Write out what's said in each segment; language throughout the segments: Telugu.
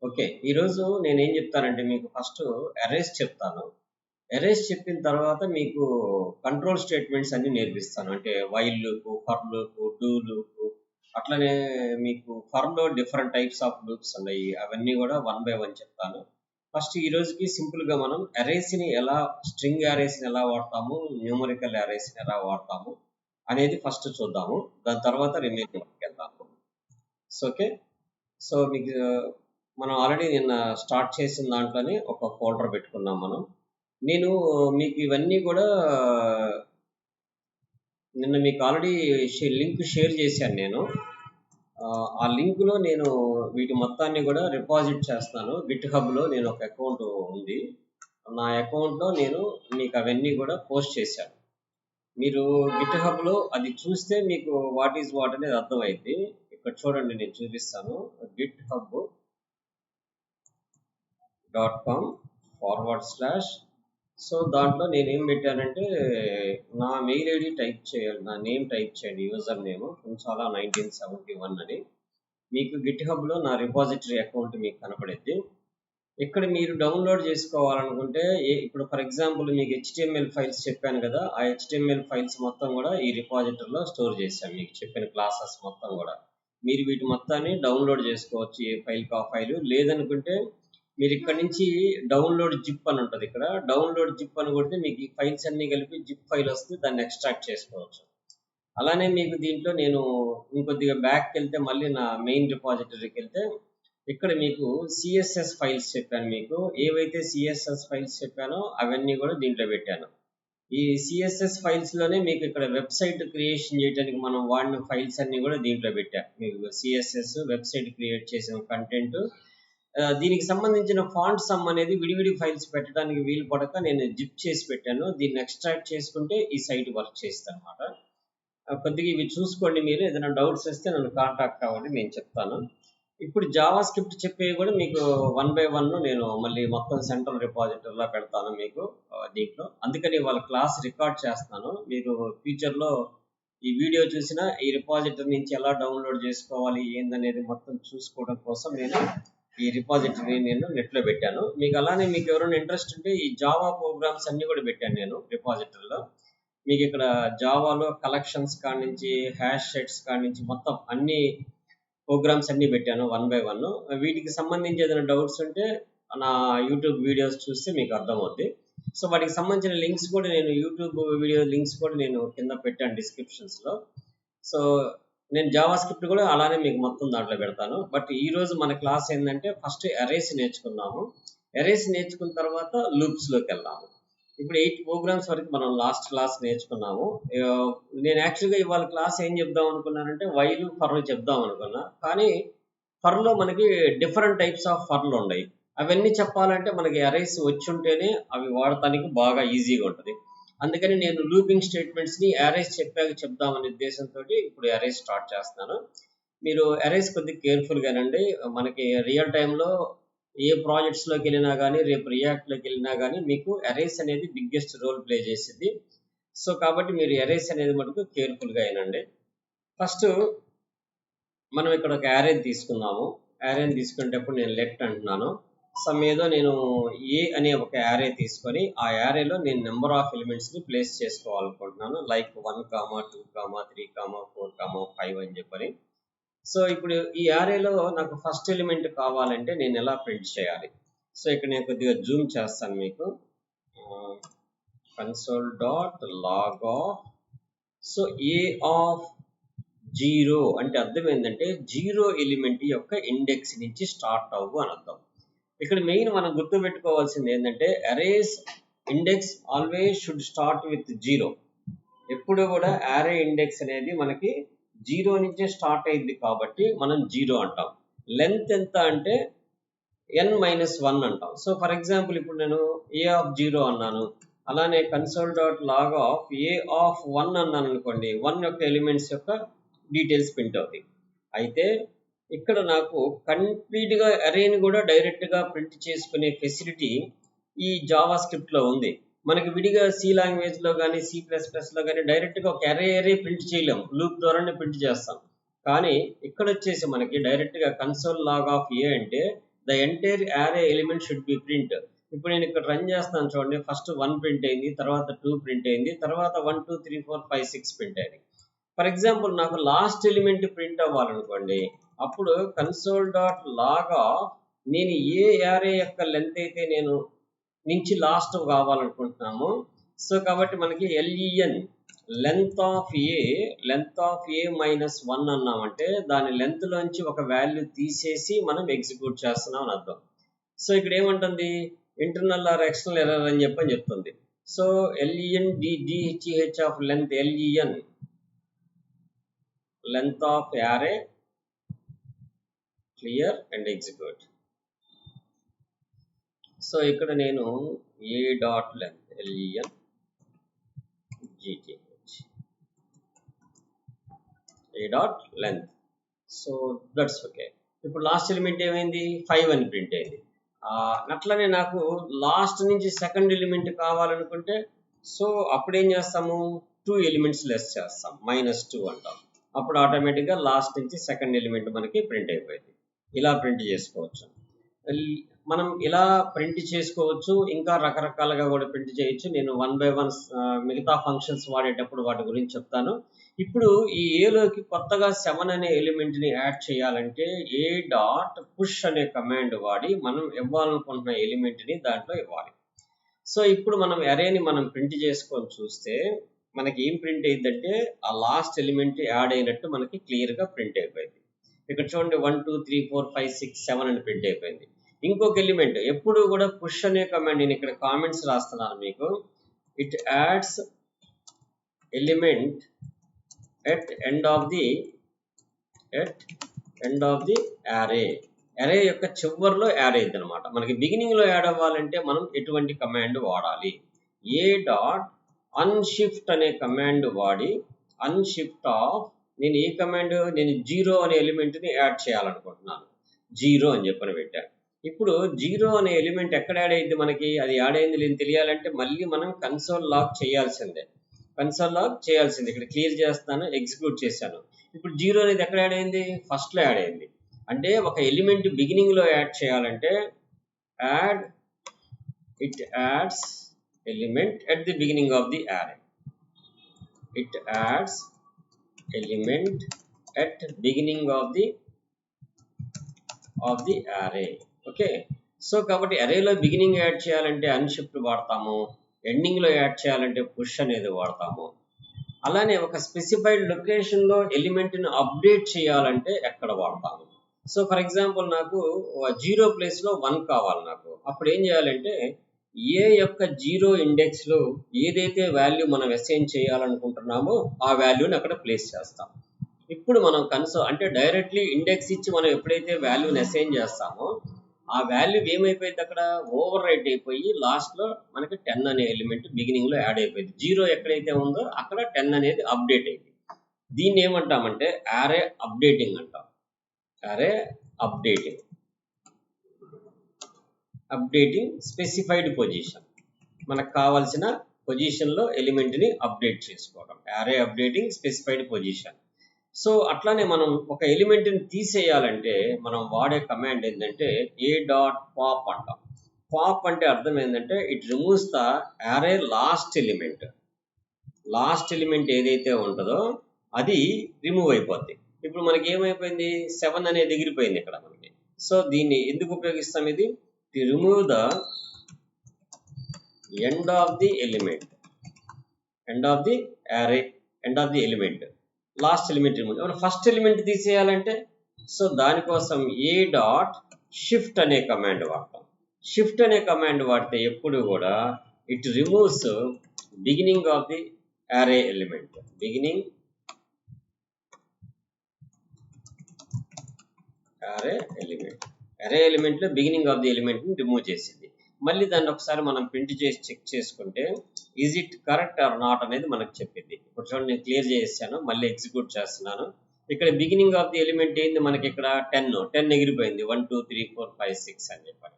ఓకే. ఈరోజు నేనేం చెప్తానంటే మీకు ఫస్టు అరేస్ చెప్తాను. అరేస్ చెప్పిన తర్వాత మీకు కంట్రోల్ స్టేట్మెంట్స్ అన్నీ నేర్పిస్తాను. అంటే while loop, for loop, do loop అట్లనే మీకు ఫర్‌లో డిఫరెంట్ టైప్స్ ఆఫ్ లూప్స్ ఉన్నాయి. అవన్నీ కూడా వన్ బై వన్ చెప్తాను. ఫస్ట్ ఈ రోజుకి సింపుల్‌గా మనం అరేస్‌ని ఎలా స్ట్రింగ్ అరేస్‌ని ఎలా వాడతాము, న్యూమరికల్ అరేస్‌ని ఎలా వాడతాము అనేది ఫస్ట్ చూద్దాము. దాని తర్వాత రిమైనింగ్‌కెళ్దాము. ఓకే. సో, మీకు మనం ఆల్రెడీ నిన్న స్టార్ట్ చేసిన దాంట్లోనే ఒక ఫోల్డర్ పెట్టుకున్నాం మనం. నేను మీకు ఇవన్నీ కూడా నిన్న మీకు ఆల్రెడీ లింక్ షేర్ చేశాను నేను. ఆ లింక్‌లో నేను వీటి మొత్తాన్ని కూడా డిపాజిట్ చేస్తాను. గిట్‌హబ్‌లో నేను ఒక అకౌంట్ ఉంది. నా అకౌంట్‌లో నేను మీకు అవన్నీ కూడా పోస్ట్ చేశాను. మీరు గిట్‌హబ్‌లో అది చూస్తే మీకు వాట్ ఈస్ వాట్ అనేది అర్థమైద్ది. ఇక్కడ చూడండి నేను చూపిస్తాను. github.com/. సో దాంట్లో నేనేం పెట్టానంటే నా మెయిల్ ఐడి టైప్ చేయాలి, నా నేమ్ టైప్ చేయండి, యూజర్ నేమ్ చాలా 1971 అని. మీకు గిట్‌హబ్‌లో నా రిపాజిటరీ అకౌంట్ మీకు కనపడిద్ది. ఇక్కడ మీరు డౌన్లోడ్ చేసుకోవాలనుకుంటే ఇప్పుడు ఫర్ ఎగ్జాంపుల్ మీకు HTML ఫైల్స్ చెప్పాను కదా, ఆ HTML ఫైల్స్ మొత్తం కూడా ఈ రిపాజిటరీలో స్టోర్ చేశాను. మీకు చెప్పిన క్లాసెస్ మొత్తం కూడా మీరు వీటి మొత్తాన్ని డౌన్లోడ్ చేసుకోవచ్చు. ఏ ఫైల్కి ఆ ఫైలు లేదనుకుంటే మీరు ఇక్కడ నుంచి డౌన్లోడ్ జిప్ అని ఉంటుంది. ఇక్కడ డౌన్లోడ్ జిప్ అని కొడితే మీకు ఈ ఫైల్స్ అన్ని కలిపి జిప్ ఫైల్ వస్తే దాన్ని ఎక్స్ట్రాక్ట్ చేసుకోవచ్చు. అలానే మీకు దీంట్లో నేను ఇంకొద్దిగా బ్యాక్కి వెళ్తే మళ్ళీ నా మెయిన్ రిపాజిటరీకి వెళ్తే ఇక్కడ మీకు సిఎస్ఎస్ ఫైల్స్ చెప్పాను. మీకు ఏవైతే సిఎస్ఎస్ ఫైల్స్ చెప్పానో అవన్నీ కూడా దీంట్లో పెట్టాను. ఈ సిఎస్ఎస్ ఫైల్స్లోనే మీకు ఇక్కడ వెబ్సైట్ క్రియేషన్ చేయడానికి మనం వాడిన ఫైల్స్ అన్ని కూడా దీంట్లో పెట్టా. మీకు సిఎస్ఎస్ వెబ్సైట్ క్రియేట్ చేసిన కంటెంట్, దీనికి సంబంధించిన ఫాంట్ సమ్ అనేది విడివిడి ఫైల్స్ పెట్టడానికి వీలు పడక నేను జిప్ చేసి పెట్టాను. దీన్ని ఎక్స్ట్రాక్ట్ చేసుకుంటే ఈ సైట్ వర్క్ చేస్తుంది అనమాట. కొద్దిగా ఇవి చూసుకోండి. మీరు ఏదైనా డౌట్స్ వస్తే నన్ను కాంటాక్ట్ అవ్వండి, నేను చెప్తాను. ఇప్పుడు జావా స్క్రిప్ట్ చెప్పేవి కూడా మీకు వన్ బై వన్ నేను మళ్ళీ మొత్తం సెంట్రల్ రిపాజిటరీలో పెడతాను మీకు దీంట్లో. అందుకని వాళ్ళ క్లాస్ రికార్డ్ చేస్తున్నాను. మీరు ఫ్యూచర్లో ఈ వీడియో చూసినా ఈ రిపాజిటరీ నుంచి ఎలా డౌన్లోడ్ చేసుకోవాలి ఏందనేది మొత్తం చూసుకోవడం కోసం నేను ఈ రిపాజిటరీ నేను నెట్లో పెట్టాను. మీకు అలానే మీకు ఎవరైనా ఇంట్రెస్ట్ ఉంటే ఈ జావా ప్రోగ్రామ్స్ అన్ని కూడా పెట్టాను నేను రిపాజిటరీలో. మీకు ఇక్కడ జావాలో కలెక్షన్స్ కాడి నుంచి హ్యాష్ సెట్స్ కాడి నుంచి మొత్తం అన్ని ప్రోగ్రామ్స్ అన్ని పెట్టాను వన్ బై వన్. వీటికి సంబంధించి ఏదైనా డౌట్స్ ఉంటే నా యూట్యూబ్ వీడియోస్ చూస్తే మీకు అర్థమవుద్ది. సో వాటికి సంబంధించిన లింక్స్ కూడా నేను యూట్యూబ్ వీడియో లింక్స్ కూడా నేను కింద పెట్టాను డిస్క్రిప్షన్స్లో. సో నేను జావా స్క్రిప్ట్ కూడా అలానే మీకు మొత్తం దాంట్లో పెడతాను. బట్ ఈ రోజు మన క్లాస్ ఏంటంటే ఫస్ట్ అరేస్ నేర్చుకున్నాము. అరేస్ నేర్చుకున్న తర్వాత లూప్స్లోకి వెళ్దాము. ఇప్పుడు 8 ప్రోగ్రామ్స్ వరకు మనం లాస్ట్ క్లాస్ నేర్చుకున్నాము. నేను యాక్చువల్గా ఇవాళ క్లాస్ ఏం చెప్దాం అనుకున్నానంటే వైల్ ఫర్ చెప్దాం అనుకున్నా. కానీ ఫర్లో మనకి డిఫరెంట్ టైప్స్ ఆఫ్ ఫర్లు ఉన్నాయి. అవన్నీ చెప్పాలంటే మనకి అరేస్ వచ్చి ఉంటేనే అవి వాడటానికి బాగా ఈజీగా ఉంటుంది. అందుకని నేను లూపింగ్ స్టేట్మెంట్స్ని అరేస్ చెప్పాక చెప్దామనే ఉద్దేశంతో ఇప్పుడు అరేస్ స్టార్ట్ చేస్తున్నాను. మీరు అరేస్ కొద్దిగా కేర్ఫుల్గానండి. మనకి రియల్ టైంలో ఏ ప్రాజెక్ట్స్లోకి వెళ్ళినా కానీ రేపు రియాక్ట్లోకి వెళ్ళినా కానీ మీకు అరేస్ అనేది బిగ్గెస్ట్ రోల్ ప్లే చేసింది. సో కాబట్టి మీరు అరేస్ అనేది మటుకు కేర్ఫుల్గా అయినండి. ఫస్ట్ మనం ఇక్కడ ఒక యారేని తీసుకుందాము. యారేని తీసుకునేటప్పుడు నేను లెట్ అంటున్నాను. సమ్ ఏదో నేను ఏ అనే ఒక యారే తీసుకొని ఆ యారేలో నేను నెంబర్ ఆఫ్ ఎలిమెంట్స్ని ప్లేస్ చేసుకోవాలనుకుంటున్నాను. లైక్ 1, 2, 3, 4, 5 అని చెప్పని. సో ఇప్పుడు ఈ యారేలో నాకు ఫస్ట్ ఎలిమెంట్ కావాలంటే నేను ఎలా ప్రింట్ చేయాలి? సో ఇక్కడ నేను కొద్దిగా జూమ్ చేస్తాను మీకు. console.log of. So A of 0 అంటే అర్థం ఏంటంటే 0 ఎలిమెంట్ యొక్క ఇండెక్స్ నుంచి స్టార్ట్ అవ్వు అని అర్థం. ఇక్కడ మెయిన్ మనం గుర్తుపెట్టుకోవాల్సింది ఏంటంటే arrays index always should start with 0. ఎప్పుడు కూడా అరే ఇండెక్స్ అనేది మనకి 0 నుంచే స్టార్ట్ అయింది కాబట్టి మనం 0 అంటాం. లెంత్ ఎంత అంటే n-1 అంటాం. సో ఫర్ ఎగ్జాంపుల్ ఇప్పుడు నేను ఏ ఆఫ్ 0 అన్నాను. అలానే console.log of ఏ ఆఫ్ 1 అన్నాను అనుకోండి, 1 యొక్క ఎలిమెంట్స్ యొక్క డీటెయిల్స్ ప్రింట్ అవుతాయి. అయితే ఇక్కడ నాకు కంప్లీట్గా అరేని కూడా డైరెక్ట్గా ప్రింట్ చేసుకునే ఫెసిలిటీ ఈ జావా స్క్రిప్ట్లో ఉంది. మనకి విడిగా సి లాంగ్వేజ్లో కానీ C++లో కానీ డైరెక్ట్గా ఒక అరే ప్రింట్ చేయలేము, లూప్ ద్వారానే ప్రింట్ చేస్తాం. కానీ ఇక్కడ వచ్చేసి మనకి డైరెక్ట్గా console.log of ఏ అంటే the entire array element should be print. ఇప్పుడు నేను ఇక్కడ రన్ చేస్తాను చూడండి. ఫస్ట్ 1 ప్రింట్ అయింది, తర్వాత 2 ప్రింట్ అయింది, తర్వాత 1 2 3 4 5 6 ప్రింట్ అయింది. ఫర్ ఎగ్జాంపుల్ నాకు లాస్ట్ ఎలిమెంట్ ప్రింట్ అవ్వాలనుకోండి, అప్పుడు కన్సోల్ డాట్ లాగ్ ఆఫ్ నేను ఏ యారే యొక్క లెంత్ అయితే నేను నుంచి లాస్ట్ కావాలనుకుంటున్నాము. సో కాబట్టి మనకి LEN length of A minus 1 అన్నామంటే దాని లెంత్ లోంచి ఒక వాల్యూ తీసేసి మనం ఎగ్జిక్యూట్ చేస్తున్నాం అని అర్థం. సో ఇక్కడ ఏమంటుంది, ఇంటర్నల్ ఆర్ ఎక్స్టర్నల్ ఎర్రర్ అని చెప్తుంది. So LEN DGH of length, LEN length of array clear and execute. So ఇక్కడ నేను A dot length LEN GTH A dot length. So that's okay. ఇప్పుడు లాస్ట్ ఎలిమెంట్ ఏమైంది, 5 అని ప్రింట్ అయింది. అట్లనే నాకు లాస్ట్ నుంచి సెకండ్ ఎలిమెంట్ కావాలనుకుంటే సో అప్పుడు ఏం చేస్తాము, 2 ఎలిమెంట్స్ లెస్ చేస్తాం, -2 అంటాం. అప్పుడు ఆటోమేటిక్గా లాస్ట్ నుంచి సెకండ్ ఎలిమెంట్ మనకి ప్రింట్ అయిపోయింది. ఇలా ప్రింట్ చేసుకోవచ్చు. మనం ఇలా ప్రింట్ చేసుకోవచ్చు, ఇంకా రకరకాలుగా కూడా ప్రింట్ చేయొచ్చు. నేను 1 by 1 మిగతా ఫంక్షన్స్ వాడేటప్పుడు వాటి గురించి చెప్తాను. ఇప్పుడు ఈ ఏలోకి కొత్తగా 7 అనే ఎలిమెంట్ని యాడ్ చేయాలంటే ఏ డాట్ పుష్ అనే కమాండ్ వాడి మనం ఇవ్వాలనుకుంటున్న ఎలిమెంట్ని దాంట్లో ఇవ్వాలి. సో ఇప్పుడు మనం అరేని మనం ప్రింట్ చేసుకొని చూస్తే మనకి ఏం ప్రింట్ అయిందంటే ఆ లాస్ట్ ఎలిమెంట్ యాడ్ అయినట్టు మనకి క్లియర్గా ప్రింట్ అయిపోయింది. ఇక్కడ చూడండి 1 2 3 4 5 6 7 అని ప్రింట్ అయిపోయింది. ఇంకొక ఎలిమెంట్ ఎప్పుడు కూడా పుష్ అనే కమాండ్, నేను ఇక్కడ కామెంట్స్ రాస్తున్నాను మీకు. It adds element at end of the array. అరే యొక్క చివర్లో యాడ్ అయింది అనమాట. మనకి బిగినింగ్ లో యాడ్ అవ్వాలంటే మనం ఎటువంటి కమాండ్ వాడాలి, ఏ డాట్ అన్షిఫ్ట్ అనే కమాండ్ వాడి అన్షిఫ్ట్ ఆఫ్ నేను ఏ కమాండ్, నేను 0 అనే ఎలిమెంట్ ని యాడ్ చేయాలనుకుంటున్నాను, 0 అని చెప్పని పెట్టాను. ఇప్పుడు 0 అనే ఎలిమెంట్ ఎక్కడ యాడ్ అయింది, మనకి అది యాడ్ అయింది లేని తెలియాలంటే మళ్ళీ మనం కన్సోల్ లాగ్ చేయాల్సిందే. ఇక్కడ క్లియర్ చేస్తాను, ఎగ్జిక్యూట్ చేశాను. ఇప్పుడు 0 అనేది ఎక్కడ యాడ్ అయింది, ఫస్ట్ లో యాడ్ అయింది. అంటే ఒక ఎలిమెంట్ బిగినింగ్ లో యాడ్ చేయాలంటే it adds element at the beginning of the array. It adds element at beginning of the array. Okay. So కాబట్టి అరేలో బిగినింగ్ యాడ్ చేయాలంటే అన్షిఫ్ట్ వాడతాము, ఎండింగ్ లో యాడ్ చేయాలంటే పుష్ అనేది వాడతాము. అలానే ఒక స్పెసిఫైడ్ లొకేషన్ లో ఎలిమెంట్ ని అప్డేట్ చేయాలంటే ఎక్కడ వాడతాము. సో ఫర్ ఎగ్జాంపుల్ నాకు 0 ప్లేస్ లో 1 కావాలి నాకు. అప్పుడు ఏం చేయాలంటే ఏ యొక్క 0 ఇండెక్స్ లో ఏదైతే వాల్యూ మనం అసైన్ చేయాలనుకుంటున్నామో ఆ వాల్యూని అక్కడ ప్లేస్ చేస్తాం. ఇప్పుడు మనం అంటే డైరెక్ట్లీ ఇండెక్స్ ఇచ్చి మనం ఎప్పుడైతే వాల్యూని అసైన్ చేస్తామో ఆ వాల్యూ ఏమైపోయింది, అక్కడ ఓవర్ రైట్ అయిపోయి లాస్ట్ లో మనకి 10 అనే ఎలిమెంట్ బిగినింగ్ లో యాడ్ అయిపోయింది. 0 ఎక్కడైతే ఉందో అక్కడ 10 అనేది అప్డేట్ అయింది. దీన్ని ఏమంటామంటే యారే అప్డేటింగ్ అంటాం. యారే అప్డేటింగ్ స్పెసిఫైడ్ పొజిషన్, మనకు కావాల్సిన పొజిషన్ లో ఎలిమెంట్ ని అప్డేట్ చేసుకోవడం, యారే అప్డేటింగ్ స్పెసిఫైడ్ పొజిషన్. సో అట్లానే మనం ఒక ఎలిమెంట్ ని తీసేయాలంటే మనం వాడే కమాండ్ ఏంటంటే ఏ డాట్ పాప్ అంటాం. పాప్ అంటే అర్థం ఏంటంటే it removes the array last element ఏదైతే ఉంటుందో అది రిమూవ్ అయిపోద్ది. ఇప్పుడు మనకి ఏమైపోయింది, 7 అనేది ఎగిరిపోయింది ఇక్కడ మనకి. సో దీన్ని ఎందుకు ఉపయోగిస్తాం, ఇది to remove the end of the element, last element remove. First element తీసేయాలంటే సో దానికోసం ఏ డాట్ షిఫ్ట్ అనే కమాండ్ వాడతాం. షిఫ్ట్ అనే కమాండ్ వాడితే ఎప్పుడు కూడా it removes beginning of the array element, array element లో బిగినింగ్ ఆఫ్ ది ఎలిమెంట్ ని రిమూవ్ చేసింది. మళ్ళీ దాన్ని ఒకసారి మనం ప్రింట్ చేసి చెక్ చేసుకుంటే is it correct or not అనేది మనకు చెప్పింది. ఇప్పుడు చూడండి నేను క్లియర్ చేసాను, మళ్ళీ ఎగ్జిక్యూట్ చేస్తున్నాను. ఇక్కడ బిగినింగ్ ఆఫ్ ది ఎలిమెంట్ ఏంది మనకి, ఇక్కడ 10 ఎగిరిపోయింది, 1 2 3 4 5 6 అని చెప్పాలి.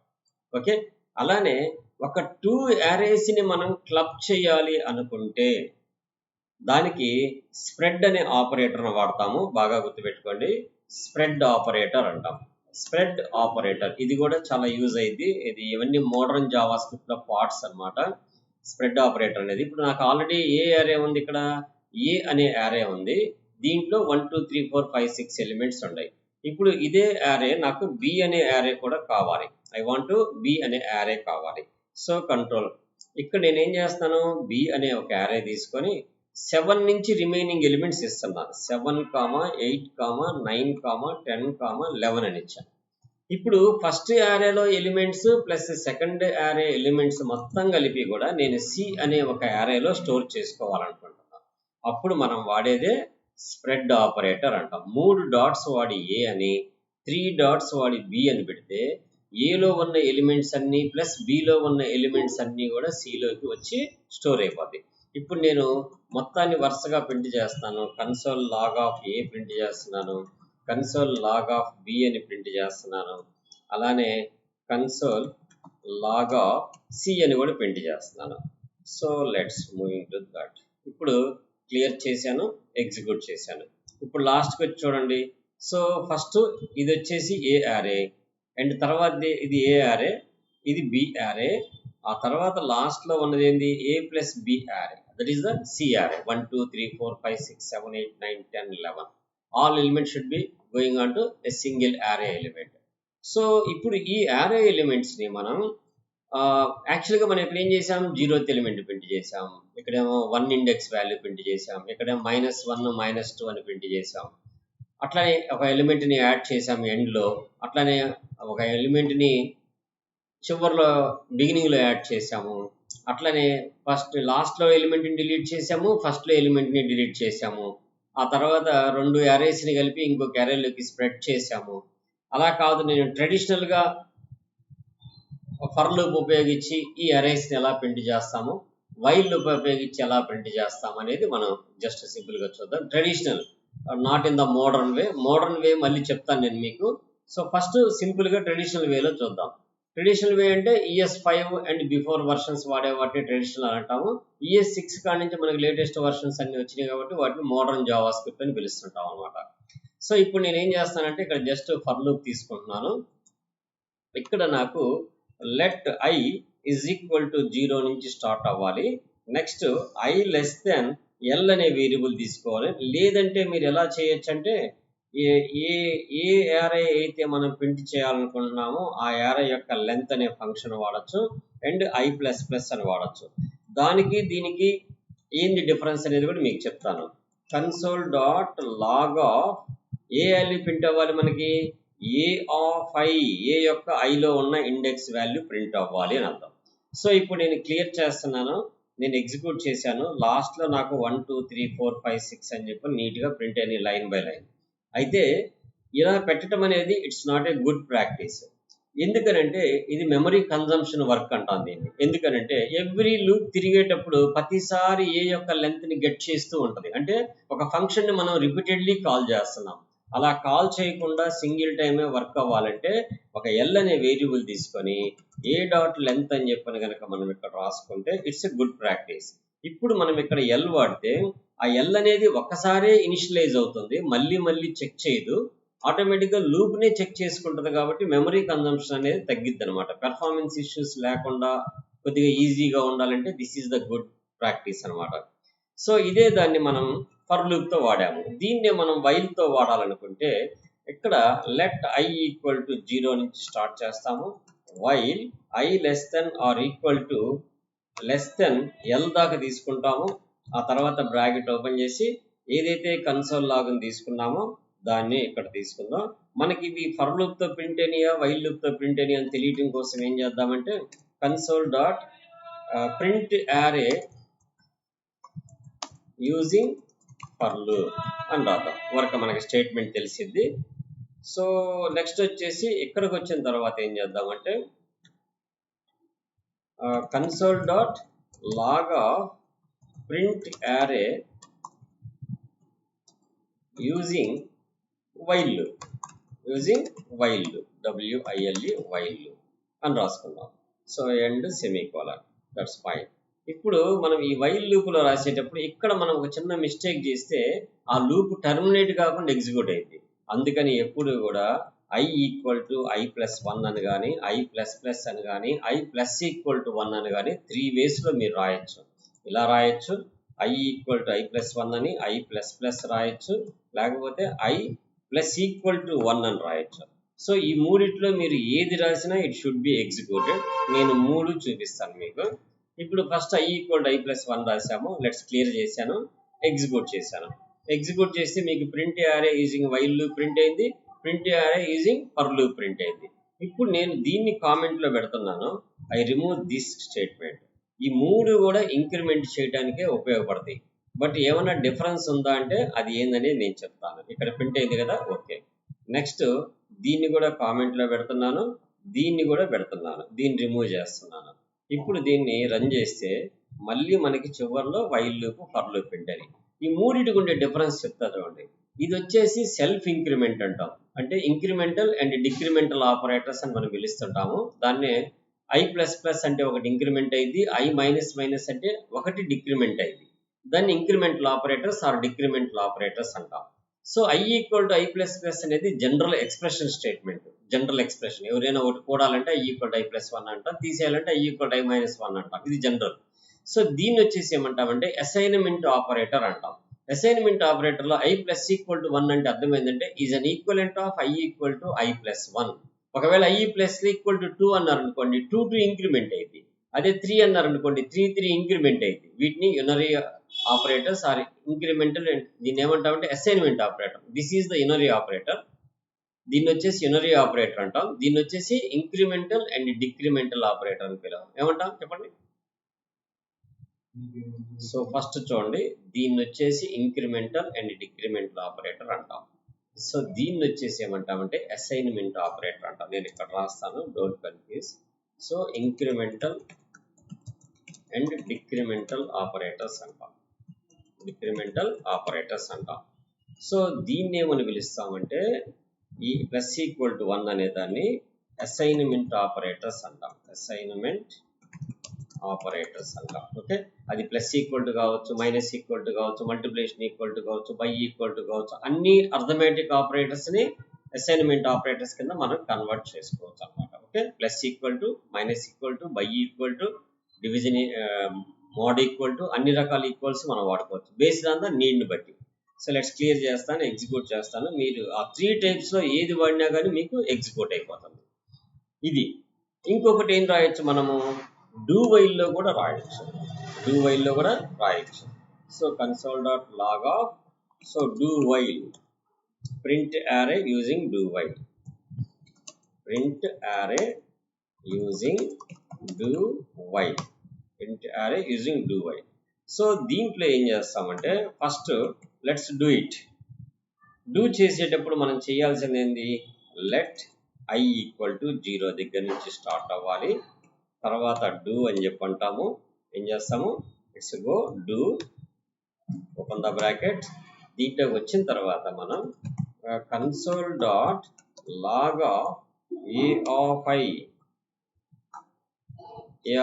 ఓకే. అలానే ఒక 2 యారేస్ ని మనం క్లబ్ చేయాలి అనుకుంటే దానికి స్ప్రెడ్ అనే ఆపరేటర్ వాడతాము. బాగా గుర్తుపెట్టుకోండి, స్ప్రెడ్ ఆపరేటర్ అంటాం. స్ప్రెడ్ ఆపరేటర్ ఇది కూడా చాలా యూజ్ అయ్యింది. ఇది ఇవన్నీ మోడర్న్ జావా స్క్రిప్ట్ లో పార్ట్స్ అన్నమాట. స్ప్రెడ్ ఆపరేటర్ అనేది ఇప్పుడు నాకు ఆల్రెడీ ఏ యారే ఉంది, ఇక్కడ ఏ అనే యారే ఉంది. దీంట్లో 1 2 3 4 5 6 ఎలిమెంట్స్ ఉన్నాయి. ఇప్పుడు ఇదే యారే నాకు బి అనే యారే కూడా కావాలి. ఐ వాంట్ బి అనే యారే కావాలి. సో కంట్రోల్ ఇక్కడ నేను ఏం చేస్తాను, బి అనే ఒక యారే తీసుకొని 7 నుంచి రిమైనింగ్ ఎలిమెంట్స్ ఇస్తున్నాను. 7, 8, 9, 10, 11 అని ఇచ్చాను. ఇప్పుడు ఫస్ట్ యారేలో ఎలిమెంట్స్ ప్లస్ సెకండ్ యారే ఎలిమెంట్స్ మొత్తం కలిపి కూడా నేను సి అనే ఒక యారేలో స్టోర్ చేసుకోవాలనుకుంటున్నాను. అప్పుడు మనం వాడేదే స్ప్రెడ్ ఆపరేటర్ అంటాం. 3 డాట్స్ వాడి ఏ అని 3 డాట్స్ వాడి బి అని పెడితే ఏలో ఉన్న ఎలిమెంట్స్ అన్ని ప్లస్ బిలో ఉన్న ఎలిమెంట్స్ అన్ని కూడా సిలోకి వచ్చి స్టోర్ అయిపోతాయి. ఇప్పుడు నేను మొత్తాన్ని వరుసగా ప్రింట్ చేస్తాను. Console log of a print చేస్తున్నాను, కన్సోల్ లాగ్ ఆఫ్ బి అని ప్రింట్ చేస్తున్నాను, అలానే కన్సోల్ లాగ్ ఆఫ్ సి అని కూడా ప్రింట్ చేస్తున్నాను. So let's moving to that. ఇప్పుడు క్లియర్ చేశాను, ఎగ్జిక్యూట్ చేశాను. ఇప్పుడు లాస్ట్కి వచ్చి చూడండి. సో ఫస్ట్ ఇది వచ్చేసి ఏ యారే అండ్ తర్వాత ఇది ఏ యారే, ఇది బి యారే, ఆ తర్వాత లాస్ట్ లో ఉన్నది ఏంది A plus B array, that is the C array. 1 2 3 4 5 6 7 8 9 10 11 all elements should be going on to a single array element. So ఇప్పుడు ఈ యారే ఎలిమెంట్స్ ని మనం యాక్చువల్గా మనం ఇక్కడ ఏం చేసాం, 0th ఎలిమెంట్ ప్రింట్ చేసాం, ఇక్కడేమో 1 ఇండెక్స్ వాల్యూ ప్రింట్ చేసాం, ఇక్కడేమో -1 -2 అని ప్రింట్ చేసాం. అట్లానే ఒక ఎలిమెంట్ ని యాడ్ చేసాం ఎండ్ లో, అట్లానే ఒక ఎలిమెంట్ ని చివరిలో బిగినింగ్ లో యాడ్ చేసాము, అట్లనే ఫస్ట్ లాస్ట్ లో ఎలిమెంట్ ని డిలీట్ చేసాము, ఫస్ట్ లో ఎలిమెంట్ ని డిలీట్ చేసాము, ఆ తర్వాత 2 యారేస్ ని కలిపి ఇంకొక యారేలోకి స్ప్రెడ్ చేసాము. అలా కాదు, నేను ట్రెడిషనల్ గా ఫర్ లూప్ ఉపయోగించి ఈ అరేస్ ని ఎలా ప్రింట్ చేస్తాము, వైల్ లూప్ ఉపయోగించి ఎలా ప్రింట్ చేస్తాము అనేది మనం జస్ట్ సింపుల్ గా చూద్దాం. Traditional, not in the modern way. Modern వే మళ్ళీ చెప్తాను నేను మీకు. సో ఫస్ట్ సింపుల్ గా ట్రెడిషనల్ వేలో చూద్దాం. ట్రెడిషనల్ వే అంటే ES5 అండ్ బిఫోర్ వర్షన్స్ వాడే వాటిని ట్రెడిషనల్ అంటాము. ES6 కాడి నుంచి మనకి లేటెస్ట్ వర్షన్స్ అన్ని వచ్చినాయి కాబట్టి వాటిని మోడర్న్ జావా స్క్రిప్ట్ అని పిలుస్తుంటాం అనమాట. సో ఇప్పుడు నేను ఏం చేస్తానంటే ఇక్కడ జస్ట్ ఫర్ లూప్ తీసుకుంటున్నాను. ఇక్కడ నాకు let i is equal to 0 నుంచి స్టార్ట్ అవ్వాలి. Next i less than l అనే వేరియబుల్ తీసుకోవాలి. లేదంటే మీరు ఎలా చేయొచ్చు అంటే ఏ యారే అయితే మనం ప్రింట్ చేయాలనుకుంటున్నామో ఆ యారే యొక్క లెంత్ అనే ఫంక్షన్ వాడచ్చు అండ్ i++ అని వాడచ్చు. దానికి దీనికి ఏంది డిఫరెన్స్ అనేది కూడా మీకు చెప్తాను. Console dot log of a value print అవ్వాలి మనకి, ఏ ఆఫ్ i, ఏ యొక్క ఐలో ఉన్న ఇండెక్స్ వాల్యూ ప్రింట్ అవ్వాలి అని అర్థం. సో ఇప్పుడు నేను క్లియర్ చేస్తున్నాను, నేను ఎగ్జిక్యూట్ చేశాను. లాస్ట్ లో నాకు 1 2 3 4 5 6 అని చెప్పి నీట్ గా ప్రింట్ అయ్యి లైన్ బై లైన్. అయితే ఇలా పెట్టడం అనేది it's not a good practice. ఎందుకనంటే ఇది మెమరీ కన్జంప్షన్ వర్క్ అంటాం దీన్ని. ఎందుకనంటే ఎవ్రీ లూప్ తిరిగేటప్పుడు ప్రతిసారి ఏ యొక్క లెంత్ ని గెట్ చేస్తూ ఉంటది. అంటే ఒక ఫంక్షన్ ని మనం రిపీటెడ్లీ కాల్ చేస్తున్నాం. అలా కాల్ చేయకుండా సింగిల్ టైమే వర్క్ అవ్వాలంటే ఒక ఎల్ అనే వేరియబుల్ తీసుకొని ఏ డాట్ లెంత్ అని చెప్పని కనుక మనం ఇక్కడ రాసుకుంటే ఇట్స్ ఎ గుడ్ ప్రాక్టీస్. ఇప్పుడు మనం ఇక్కడ ఎల్ వాడితే ఆ ఎల్ అనేది ఒక్కసారే ఇనిషియలైజ్ అవుతుంది, మళ్ళీ మళ్ళీ చెక్ చేయదు, ఆటోమేటిక్గా లూప్ నే చెక్ చేసుకుంటుంది. కాబట్టి మెమరీ కన్జంప్షన్ అనేది తగ్గిద్ది అనమాట. పెర్ఫార్మెన్స్ ఇష్యూస్ లేకుండా కొద్దిగా ఈజీగా ఉండాలంటే this is the good practice అనమాట. సో ఇదే దాన్ని మనం ఫర్ లూప్ తో వాడాము. దీన్నే మనం వైల్ తో వాడాలనుకుంటే ఇక్కడ లెట్ i ఈక్వల్ టు 0 నుంచి స్టార్ట్ చేస్తాము. While i less than or equal to less than l దాకా తీసుకుంటాము. ఆ తర్వాత బ్రాకెట్ ఓపెన్ చేసి ఏదైతే కన్సోల్ లాగ్ తీసుకున్నామో దాన్ని ఇక్కడ తీసుకుందాం. మనకి ఇవి ఫర్ లూప్ తో ప్రింట్ అయినాయా వైల్ లూప్ తో ప్రింట్ అయినాయా అని తెలియటం కోసం ఏం చేద్దామంటే console dot print array using for loop అని రాద్దాం. వరకు మనకి స్టేట్మెంట్ తెలిసిద్ది. సో నెక్స్ట్ వచ్చేసి ఇక్కడికి వచ్చిన తర్వాత ఏం చేద్దామంటే console dot log of print array using while loop, using while loop, WILE while loop అని రాసుకుందాం. So end semicolon, that's fine. ఇప్పుడు మనం ఈ వైల్ లూప్ లో రాసేటప్పుడు ఇక్కడ మనం ఒక చిన్న మిస్టేక్ చేస్తే ఆ లూప్ టర్మినేట్ కాకుండా ఎగ్జిక్యూట్ అయింది. అందుకని ఎప్పుడు కూడా I equal to I plus 1 అని కానీ ఐ ప్లస్ ప్లస్ అని కానీ ఐ ప్లస్ ఈక్వల్ టు 1 అని కానీ 3 వేస్లో మీరు రాయొచ్చు. ఇలా రాయొచ్చు, I equal to I plus 1 అని ఐ ప్లస్ ప్లస్ రాయొచ్చు, లేకపోతే ఐ ప్లస్ ఈక్వల్ టు 1 అని రాయొచ్చు. సో ఈ మూడిట్లో మీరు ఏది రాసినా ఇట్ షుడ్ బి ఎగ్జిక్యూటెడ్. నేను 3 చూపిస్తాను మీకు. ఇప్పుడు first I equal to I plus 1 రాసాము, లెట్స్ క్లియర్ చేశాను, ఎగ్జిక్యూట్ చేశాను. ఎగ్జిక్యూట్ చేస్తే మీకు print array using while loop print అయింది, print array using for loop print అయింది. ఇప్పుడు నేను దీన్ని కామెంట్లో పెడుతున్నాను, ఐ రిమూవ్ దిస్ స్టేట్మెంట్. ఈ 3 కూడా ఇంక్రిమెంట్ చేయడానికే ఉపయోగపడతాయి. బట్ ఏమైనా డిఫరెన్స్ ఉందా అంటే అది ఏందని నేను చెప్తాను. ఇక్కడ ప్రింట్ అయింది కదా, ఓకే. నెక్స్ట్ దీన్ని కూడా కామెంట్లో పెడుతున్నాను, దీన్ని కూడా పెడుతున్నాను, దీన్ని రిమూవ్ చేస్తున్నాను. ఇప్పుడు దీన్ని రన్ చేస్తే మళ్ళీ మనకి చివరిలో while loop for loop print అని. ఈ మూడింటికి ఉండే డిఫరెన్స్ చెప్తా చూడండి. ఇది వచ్చేసి సెల్ఫ్ ఇంక్రిమెంట్ అంటాం, అంటే ఇంక్రిమెంటల్ అండ్ డిక్రిమెంటల్ ఆపరేటర్స్ అని మనం పిలుస్తుంటాము. దాన్నే ఐ ప్లస్ ప్లస్ అంటే ఒకటి ఇంక్రిమెంట్ అయింది, ఐ మైనస్ మైనస్ అంటే ఒకటి డిక్రిమెంట్ అయింది. దాన్ని incremental operators or decremental operators అంటాం. So I equal to I plus plus అనేది general expression statement. General expression ఎవరైనా ఒకటి కూడాలంటే I equal to I plus 1 అంటాం, తీసేయాలంటే I equal to I minus 1 అంటాం. ఇది జనరల్. సో దీన్ని వచ్చేసి ఏమంటామంటే అసైన్మెంట్ ఆపరేటర్ అంటాం. అసైన్మెంట్ ఆపరేటర్లో ఐ ప్లస్ ఈక్వల్ టు 1 అంటే అర్థం ఏంటంటే is an equivalent of I equal to I plus 1. ఒకవేళ ఐ ప్లస్ ఈక్వల్ టు 2 అన్నారు అనుకోండి, 2 ఇంక్రిమెంట్ అయింది. అదే 3 అన్నారు అనుకోండి, 3 ఇంక్రిమెంట్ అయింది. వీటిని యునరీ ఆపరేటర్స్ ఆర్ ఇంక్రిమెంటల్, దీన్ని ఏమంటామంటే assignment operator. This is the unary operator. దీన్ని వచ్చేసి యునరీ ఆపరేటర్ అంటాం. దీన్ని వచ్చేసి ఇంక్రిమెంటల్ అండ్ డిక్రిమెంటల్ ఆపరేటర్ అని పిలవం. ఏమంటాం చెప్పండి? సో ఫస్ట్ చూడండి, దీన్ని వచ్చేసి ఇంక్రిమెంటల్ అండ్ డిక్రిమెంటల్ ఆపరేటర్ అంటాం. సో దీన్ని వచ్చేసి ఏమంటామంటే అసైన్మెంట్ ఆపరేటర్ అంటాం. నేను ఇక్కడ రాస్తాను, don't confuse. So incremental and decremental operators అంటాం. డిక్రిమెంటల్ ఆపరేటర్స్ అంటాం. సో దీన్ని ఏమని పిలుస్తామంటే ఈ ప్లస్ ఈక్వల్ టు 1 అనే దాన్ని అసైన్మెంట్ ఆపరేటర్స్ అంటాం. అసైన్మెంట్ ఆపరేటర్స్ అంటాం. ఓకే, అది ప్లస్ ఈక్వల్ టు కావచ్చు, మైనస్ ఈక్వల్ టు కావచ్చు, మల్టిప్లికేషన్ ఈక్వల్ టు కావచ్చు, బై ఈక్వల్ టు కావచ్చు. అన్ని అర్థమెటిక్ ఆపరేటర్స్ ని అసైన్మెంట్ ఆపరేటర్స్ కింద మనం కన్వర్ట్ చేసుకోవచ్చు అన్నమాట. Okay, plus equal to, minus equal to, by equal to, division mode equal to, అన్ని రకాల ఈక్వల్స్ మనం వాడుకోవచ్చు బేస్డ్ ఆన్ ద నీడ్ ని బట్టి. సో లెట్స్ క్లియర్ చేస్తాను, ఎగ్జిక్యూట్ చేస్తాను. మీరు ఆ 3 టైప్స్ లో ఏది వాడినా కానీ మీకు ఎగ్జిక్యూట్ అయిపోతుంది. ఇది ఇంకొకటి ఏం రాయొచ్చు మనము, డూ వైల్ లో కూడా రాయొచ్చు. డూ వైల్ లో కూడా రాయొచ్చు. So console dot log of, so do while print array using do while, print array using do while, print array using do while. So దీంట్లో ఏం చేస్తామంటే first let's do it. Do చేసేటప్పుడు మనం చేయాల్సింది ఏంది, లెట్ ఐ ఈక్వల్ టు 0 దగ్గర నుంచి స్టార్ట్ అవ్వాలి. తర్వాత డూ అని చెప్పంటాము. ఏం చేస్తాము, it's go do open the bracket. దీంట్లోకి వచ్చిన తర్వాత మనం console dot log of a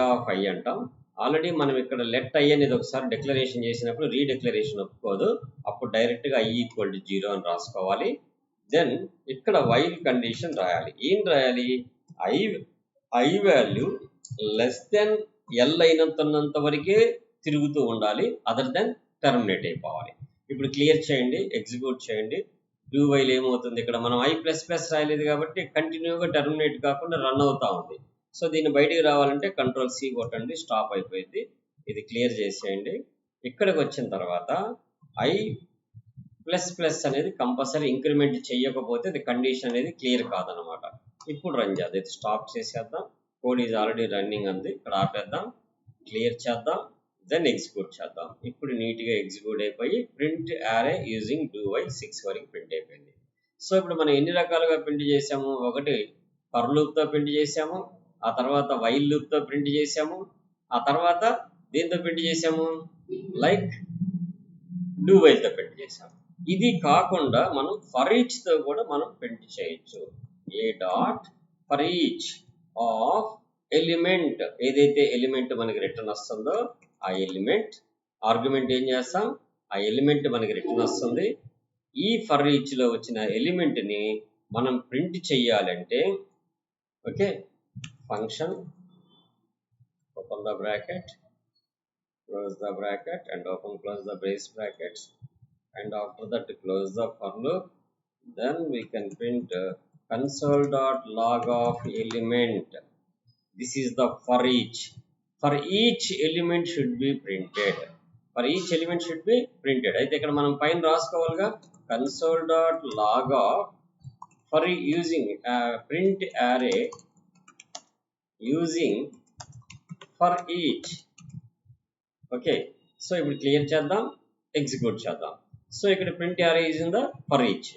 of i అంటాం. ఆల్రెడీ మనం ఇక్కడ లెట్ ఐ అనేది ఒకసారి డిక్లరేషన్ చేసినప్పుడు రీడిక్లరేషన్ ఒప్పుకోదు, అప్పుడు డైరెక్ట్గా ఐ ఈక్వల్ టు 0 అని రాసుకోవాలి. దెన్ ఇక్కడ వైల్ కండిషన్ రాయాలి. ఏం రాయాలి, I value less than L అయినంత వరకే తిరుగుతూ ఉండాలి, అదర్ దెన్ టర్మినేట్ అయిపోవాలి. ఇప్పుడు క్లియర్ చేయండి, ఎగ్జిక్యూట్ చేయండి. డూ వైల్ ఏమవుతుంది, ఇక్కడ మనం ఐ ప్లస్ ప్లస్ రాయలేదు కాబట్టి కంటిన్యూగా టర్మినేట్ కాకుండా రన్ అవుతా ఉంది. సో దీన్ని బయటికి రావాలంటే కంట్రోల్ సి కొట్టండి, స్టాప్ అయిపోయింది. ఇది క్లియర్ చేసేయండి. ఇక్కడికి వచ్చిన తర్వాత ఐ ప్లస్ ప్లస్ అనేది కంపల్సరీ ఇంక్రిమెంట్ చేయకపోతే అది కండిషన్ అనేది క్లియర్ కాదనమాట. ఇప్పుడు రన్ చేద్దాం, ఇది స్టాప్ చేసేద్దాం. కోడ్ ఈజ్ ఆల్రెడీ రన్నింగ్ అంది, ఇక్కడ ఆపేద్దాం, క్లియర్ చేద్దాం, దెన్ ఎగ్జిక్యూట్ చేద్దాం. ఇప్పుడు నీట్గా ఎగ్జిక్యూట్ అయిపోయి print array using do while 6 వరకు ప్రింట్ అయిపోయింది. సో ఇప్పుడు మనం ఎన్ని రకాలుగా ప్రింట్ చేసాము, ఒకటి ఫర్ లూప్తో ప్రింట్ చేసాము, ఆ తర్వాత వైల్ లూప్తో ప్రింట్ చేసాము, ఆ తర్వాత దేంతో ప్రింట్ చేసాము, లైక్ డూ వైల్తో ప్రింట్ చేసాము. ఇది కాకుండా మనం ఫర్ ఈచ్ తో కూడా మనం ప్రింట్ చేయొచ్చు. A dot for each of element, ఏదైతే ఎలిమెంట్ మనకి రిటర్న్ వస్తుందో ఆ ఎలిమెంట్ ఆర్గ్యుమెంట్ ఏం చేస్తాం, ఆ ఎలిమెంట్ మనకి రిటర్న్ వస్తుంది. ఈ ఫర్ ఈచ్ లో వచ్చిన ఎలిమెంట్ ని మనం ప్రింట్ చేయాలంటే okay function open the bracket close the bracket and open close the brace brackets and after that close the for loop. Then we can print console.log of element. This is the for each. For each element should be printed. For each element should be printed. అయితే ఇక్కడ మనం పైన రాసుకోవాలిగా console.log of for using print array using for each. Okay so ఇప్పుడు క్లియర్ చేద్దాం ఎగ్జిక్యూట్ చేద్దాం సో ఇక్కడ print array is in the for each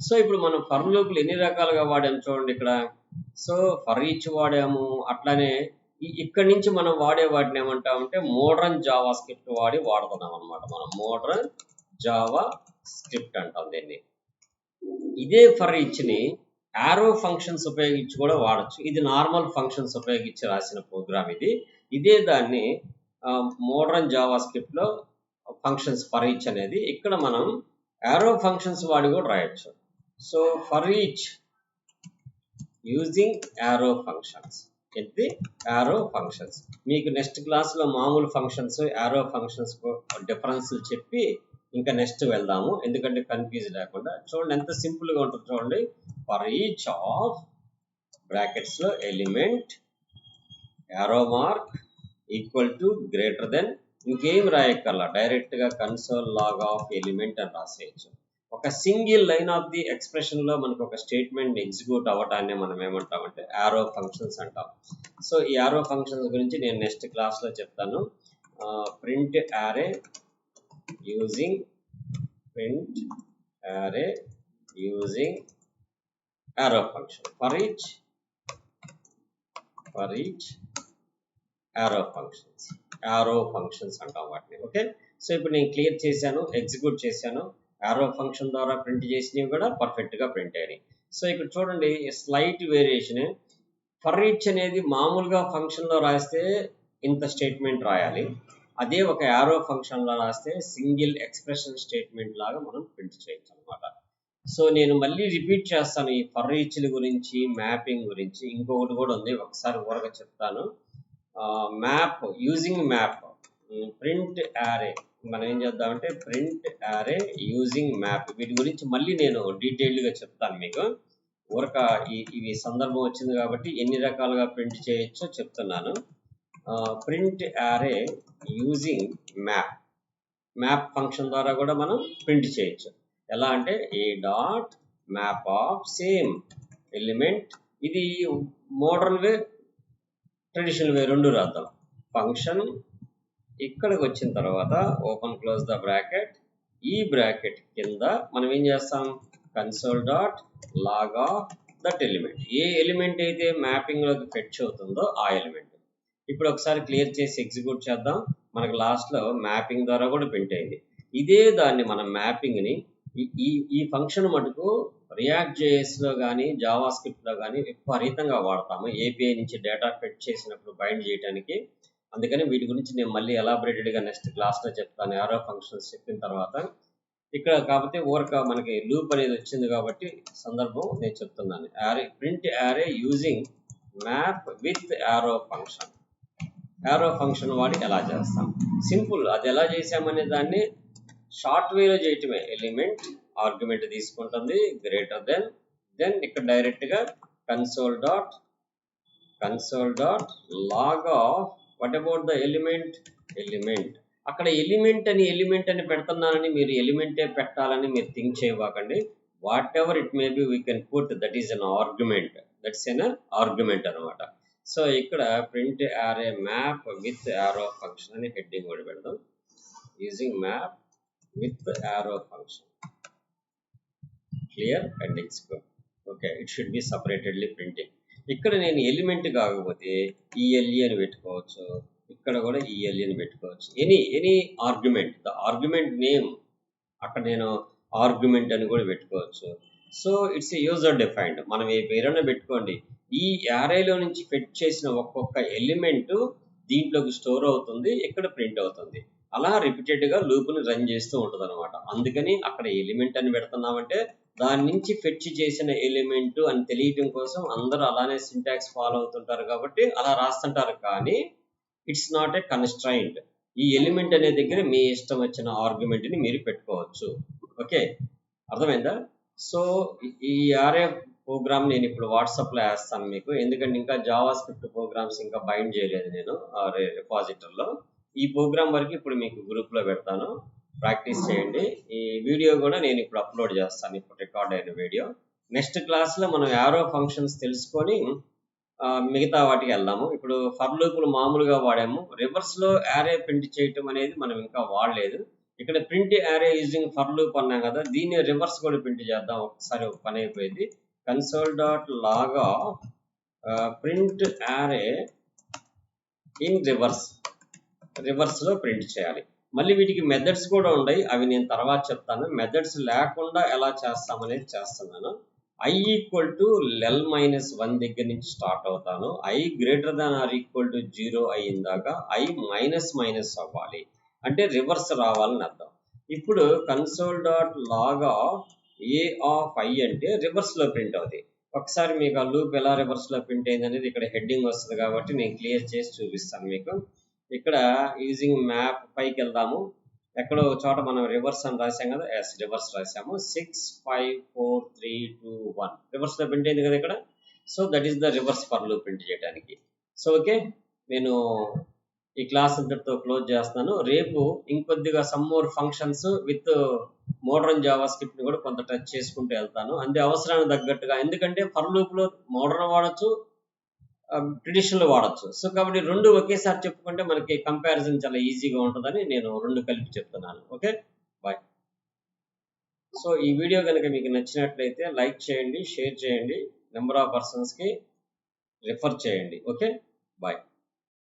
so ఇప్పుడు మనం ఫర్ లూప్లు ఎన్ని రకాలుగా వాడాము చూడండి ఇక్కడ సో ఫర్ ఈచ్ వాడాము అట్లానే ఇక్కడ నుంచి మనం వాడే వాటిని ఏమంటామంటే మోడర్న్ జావా స్క్రిప్ట్ వాడుతున్నాం అనమాట మనం మోడర్న్ జావా స్క్రిప్ట్ అంటాం దీన్ని ఇదే ఫర్ ఈచ్ని యారో ఫంక్షన్స్ ఉపయోగించి కూడా వాడచ్చు ఇది నార్మల్ ఫంక్షన్స్ ఉపయోగించి రాసిన ప్రోగ్రామ్ ఇదే దాన్ని మోడర్న్ జావా స్క్రిప్ట్ లో ఫంక్షన్స్ ఫర్ ఈచ్ అనేది ఇక్కడ మనం యారో ఫంక్షన్స్ వాడి కూడా రాయొచ్చు so for each using arrow functions ఇది యారో ఫంక్షన్స్ మీకు నెక్స్ట్ క్లాస్లో మామూలు ఫంక్షన్స్ యారో ఫంక్షన్స్ డిఫరెన్స్ చెప్పి ఇంకా నెక్స్ట్ వెళ్దాము ఎందుకంటే కన్ఫ్యూజ్ లేకుండా చూడండి ఎంత సింపుల్గా ఉంటుంది చూడండి ఫర్ ఈచ్ ఆఫ్ బ్రాకెట్స్లో element arrow mark equal to greater than ఇంకేం రాయక్కర్లా డైరెక్ట్గా కన్సోల్ లాగ్ ఆఫ్ ఎలిమెంట్ అని రాసేయచ్చు ఒక సింగిల్ లైన్ ఆఫ్ ది ఎక్స్ప్రెషన్లో మనకు ఒక స్టేట్మెంట్ ఎగ్జిక్యూట్ అవ్వటాన్ని మనం ఏమంటామంటే యారో ఫంక్షన్స్ అంటాం సో ఈ యారో ఫంక్షన్స్ గురించి నేను నెక్స్ట్ క్లాస్లో చెప్తాను print array using arrow function for each arrow functions అంటాం వాటిని ఓకే సో ఇప్పుడు నేను క్లియర్ చేశాను ఎగ్జిక్యూట్ చేశాను యారో ఫంక్షన్ ద్వారా ప్రింట్ చేసినవి కూడా పర్ఫెక్ట్గా ప్రింట్ అయ్యాయి సో ఇక్కడ చూడండి స్లైట్ వేరియేషన్ ఫర్ ఈచ్ అనేది మామూలుగా ఫంక్షన్లో రాస్తే ఇంత స్టేట్మెంట్ రాయాలి అదే ఒక యారో ఫంక్షన్లో రాస్తే సింగిల్ ఎక్స్ప్రెషన్ స్టేట్మెంట్ లాగా మనం ప్రింట్ చేయొచ్చు అనమాట సో నేను మళ్ళీ రిపీట్ చేస్తాను ఈ ఫర్ ఈచ్ల గురించి మ్యాపింగ్ గురించి ఇంకొకటి కూడా ఉంది ఒకసారి ఊరగా చెప్తాను మ్యాప్ యూజింగ్ మ్యాప్ ప్రింట్ యారే మనం ఏం చేద్దామంటే ప్రింట్ యారే యూజింగ్ మ్యాప్ వీటి గురించి మళ్ళీ నేను డీటెయిల్డ్గా చెప్తాను మీకు ఊరక ఇవి సందర్భం వచ్చింది కాబట్టి ఎన్ని రకాలుగా ప్రింట్ చేయొచ్చో చెప్తున్నాను print array using map function ద్వారా కూడా మనం ప్రింట్ చేయొచ్చు ఎలా అంటే A dot map of same element ఇది మోడర్న్ వే ట్రెడిషనల్ వే రెండు రాద్దాం ఫంక్షన్ ఇక్కడికి వచ్చిన తర్వాత ఓపెన్ క్లోజ్ ద బ్రాకెట్ ఈ బ్రాకెట్ కింద మనం ఏం చేస్తాం console dot log of that element A element అయితే మ్యాపింగ్లోకి ఫెచ్ అవుతుందో ఆ ఎలిమెంట్ ఇప్పుడు ఒకసారి క్లియర్ చేసి ఎగ్జిక్యూట్ చేద్దాం మనకు లాస్ట్లో మ్యాపింగ్ ద్వారా కూడా ప్రింట్ అయింది ఇదే దాన్ని మనం మ్యాపింగ్ని ఈ ఫంక్షన్ మటుకు రియాక్ట్ జేఎస్లో కానీ జావా స్క్రిప్ట్లో కానీ విపరీతంగా వాడతాము ఏపీఐ నుంచి డేటా ఫెచ్ చేసినప్పుడు బైండ్ చేయడానికి అందుకని వీటి గురించి నేను మళ్ళీ ఎలాబరేటెడ్గా నెక్స్ట్ క్లాస్లో చెప్తాను యారో ఫంక్షన్స్ చెప్పిన తర్వాత ఇక్కడ కాకపోతే ఊరక మనకి లూప్ అనేది వచ్చింది కాబట్టి సందర్భం నేను చెప్తున్నాను print array using map with arrow function వాడి ఎలా చేస్తాం సింపుల్ అది ఎలా చేసామనే దాన్ని షార్ట్ వేలో చేయటమే ఎలిమెంట్ ఆర్గ్యుమెంట్ తీసుకుంటుంది గ్రేటర్ దెన్ ఇక్కడ డైరెక్ట్గా console dot log of what about the element అక్కడ ఎలిమెంట్ అని పెడుతున్నానని మీరు ఎలిమెంటే పెట్టాలని మీరు థింక్ చేయబాకండి whatever it may be we can put that is an argument అనమాట సో ఇక్కడ print array map with arrow function అని హెడ్డింగ్ కూడా పెడదాం using map with arrow function clear and execute okay it should be separatedly printing ఇక్కడ నేను ఎలిమెంట్ కాకపోతే ఈఎల్ఈ అని పెట్టుకోవచ్చు ఇక్కడ కూడా ఈఎల్ఈ అని పెట్టుకోవచ్చు any argument the argument name అక్కడ నేను ఆర్గ్యుమెంట్ అని కూడా పెట్టుకోవచ్చు so it's a user defined మనం ఏ పేరైనా పెట్టుకోండి ఈ యారేలో నుంచి ఫెచ్ చేసిన ఒక్కొక్క ఎలిమెంట్ దీంట్లోకి స్టోర్ అవుతుంది ఇక్కడ ప్రింట్ అవుతుంది అలా రిపీటెడ్గా లూప్ని రన్ చేస్తూ ఉంటుంది అనమాట అందుకని అక్కడ ఎలిమెంట్ అని పెడుతున్నామంటే దాని నుంచి ఫెచ్ చేసిన ఎలిమెంట్ అని తెలియటం కోసం అందరూ అలానే సింటాక్స్ ఫాలో అవుతుంటారు కాబట్టి అలా రాస్తుంటారు. కానీ ఇట్స్ నాట్ ఏ కన్స్ట్రైంట్. ఈ ఎలిమెంట్ అనే దగ్గర మీ ఇష్టం వచ్చిన ఆర్గ్యుమెంట్ ని మీరు పెట్టుకోవచ్చు. ఓకే, అర్థమైందా? సో ఈ ఆర్ఏ ప్రోగ్రామ్ నేను ఇప్పుడు వాట్సాప్ లో వేస్తాను మీకు, ఎందుకంటే ఇంకా జావా స్క్రిప్ట్ ప్రోగ్రామ్స్ ఇంకా బైండ్ చేయలేదు నేను రిపాజిటరీలో. ఈ ప్రోగ్రామ్ వరకు ఇప్పుడు మీకు గ్రూప్ లో పెడతాను, ప్రాక్టీస్ చేయండి. ఈ వీడియో కూడా నేను ఇప్పుడు అప్లోడ్ చేస్తాను, ఇప్పుడు రికార్డ్ అయిన వీడియో. నెక్స్ట్ క్లాస్ లో మనం యారో ఫంక్షన్స్ తెలుసుకొని మిగతా వాటికి వెళ్దాము. ఇప్పుడు ఫర్ లూపులు మామూలుగా వాడాము, రివర్స్ లో యారే ప్రింట్ చేయటం అనేది మనం ఇంకా వాడలేదు. ఇక్కడ print array using for loop అన్నాం కదా, దీన్ని రివర్స్ కూడా ప్రింట్ చేద్దాం. ఒకసారి ఒక పని అయిపోయింది. console.log of print array in reverse లో ప్రింట్ చేయాలి. మళ్ళీ వీటికి మెథడ్స్ కూడా ఉన్నాయి, అవి నేను తర్వాత చెప్తాను. మెథడ్స్ లేకుండా ఎలా చేస్తామనేది చేస్తున్నాను. i = lel-1 దగ్గర నుంచి స్టార్ట్ అవుతాను. i > 0 అయ్యిందాక i మైనస్ అవ్వాలి, అంటే రివర్స్ రావాలని అర్థం. ఇప్పుడు console.log of a of i అంటే రివర్స్ లో ప్రింట్ అవుతుంది. ఒకసారి మీకు ఆ లూప్ ఎలా రివర్స్ లో ప్రింట్ అయింది అనేది ఇక్కడ హెడ్డింగ్ వస్తుంది కాబట్టి నేను క్లియర్ చేసి చూపిస్తాను మీకు. ఇక్కడ యూజింగ్ మ్యాప్ పైకి వెళ్దాము. ఎక్కడో చోట మనం రివర్స్ అని రాసాం కదా, రివర్స్ రాసాము. 6 5 4 3 2 1 రివర్స్ లో ప్రింట్ అయింది కదా ఇక్కడ. So that is the reverse for loop print చేయడానికి. సో ఓకే, నేను ఈ క్లాస్ ఇంతటితో క్లోజ్ చేస్తాను. రేపు ఇంకొద్దిగా some more functions with modern Java script ని కూడా కొంత టచ్ చేసుకుంటూ వెళ్తాను, అంతే అవసరానికి తగ్గట్టుగా. ఎందుకంటే ఫర్ లూప్ లో మోడర్న్ వాడచ్చు, ట్రెడిషనల్ వాడచ్చు. సో కాబట్టి రెండు ఒకేసారి చెప్పుకుంటే మనకి కంపారిజన్ చాలా ఈజీగా ఉంటుందని నేను రెండు కలిపి చెప్తున్నాను. Okay, bye. సో ఈ వీడియో కనుక మీకు నచ్చినట్లయితే లైక్ చేయండి, షేర్ చేయండి, నెంబర్ ఆఫ్ పర్సన్స్ కి రిఫర్ చేయండి. Okay, bye.